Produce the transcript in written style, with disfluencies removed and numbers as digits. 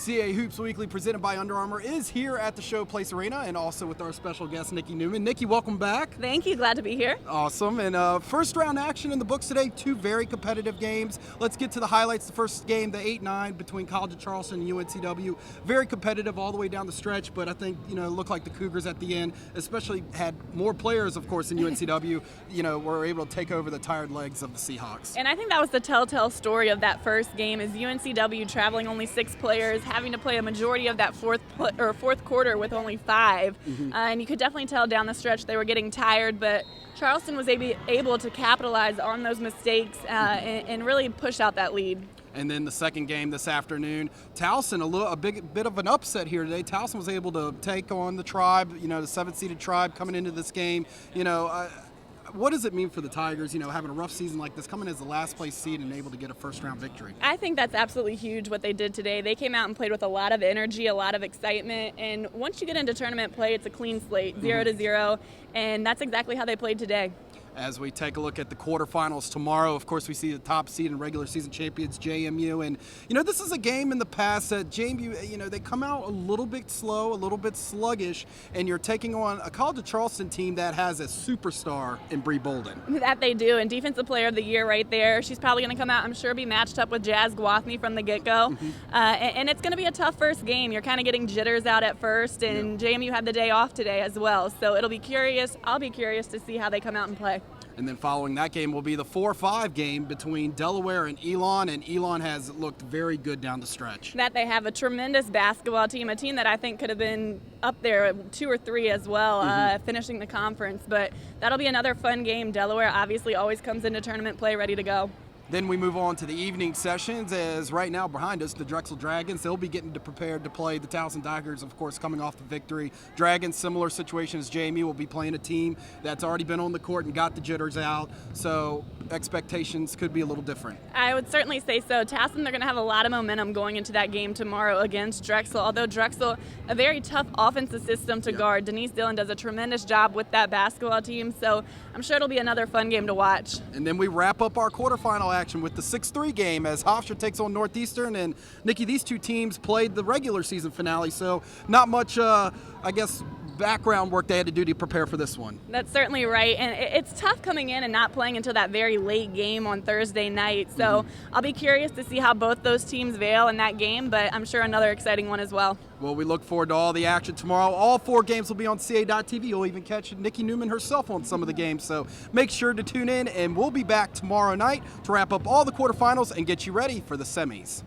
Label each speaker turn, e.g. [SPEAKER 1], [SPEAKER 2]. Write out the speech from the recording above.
[SPEAKER 1] CA Hoops Weekly, presented by Under Armour, is here at the Showplace Arena, and also with our special guest, Nikki Newman. Nikki, welcome back.
[SPEAKER 2] Thank you. Glad to be here.
[SPEAKER 1] Awesome. And first round action in the books today, two very competitive games. Let's get to the highlights. The first game, the 8-9 between College of Charleston and UNCW. Very competitive all the way down the stretch, but I think, it looked like the Cougars at the end, especially had more players, of course, in UNCW, were able to take over the tired legs of the Seahawks.
[SPEAKER 2] And I think that was the telltale story of that first game, is UNCW traveling only 6 players, having to play a majority of that fourth quarter with only 5. And you could definitely tell down the stretch they were getting tired, but Charleston was able to capitalize on those mistakes and really push out that lead.
[SPEAKER 1] And then the second game this afternoon, Towson, a bit of an upset here today. Towson was able to take on the Tribe, the 7th-seeded Tribe coming into this game. What does it mean for the Tigers, having a rough season like this, coming as the last place seed and able to get a first-round victory?
[SPEAKER 2] I think that's absolutely huge what they did today. They came out and played with a lot of energy, a lot of excitement, and once you get into tournament play, it's a clean slate, 0-0, and that's exactly how they played today.
[SPEAKER 1] As we take a look at the quarterfinals tomorrow, of course, we see the top seed and regular season champions, JMU. And, this is a game in the past that JMU, they come out a little bit slow, a little bit sluggish, and you're taking on a College of Charleston team that has a superstar in Bree Bolden.
[SPEAKER 2] That they do, and Defensive Player of the Year right there. She's probably going to come out, I'm sure, be matched up with Jazz Gwathney from the get-go. And it's going to be a tough first game. You're kind of getting jitters out at first, and JMU had the day off today as well. So I'll be curious to see how they come out and play.
[SPEAKER 1] And then following that game will be the 4-5 game between Delaware and Elon, and Elon has looked very good down the stretch.
[SPEAKER 2] That they have a tremendous basketball team, a team that I think could have been up there 2 or 3 as well, finishing the conference. But that'll be another fun game. Delaware obviously always comes into tournament play ready to go.
[SPEAKER 1] Then we move on to the evening sessions, as right now behind us, the Drexel Dragons, they'll be getting prepared to play the Towson Tigers, of course, coming off the victory. Dragons, similar situation as JMU, will be playing a team that's already been on the court and got the jitters out, so expectations could be a little different.
[SPEAKER 2] I would certainly say so. Towson, they're going to have a lot of momentum going into that game tomorrow against Drexel, although Drexel, a very tough offensive system to guard. Denise Dillon does a tremendous job with that basketball team, so I'm sure it'll be another fun game to watch.
[SPEAKER 1] And then we wrap up our quarterfinal action with the 6-3 game as Hofstra takes on Northeastern. And Nikki, these two teams played the regular season finale, so not much, background work they had to do to prepare for this one.
[SPEAKER 2] That's certainly right, and it's tough coming in and not playing until that very late game on Thursday night, so I'll be curious to see how both those teams vail in that game, but I'm sure another exciting one as well.
[SPEAKER 1] Well, we look forward to all the action tomorrow. All 4 games will be on CA.TV. You'll even catch Nikki Newman herself on some of the games, so make sure to tune in, and we'll be back tomorrow night to wrap up all the quarterfinals and get you ready for the semis.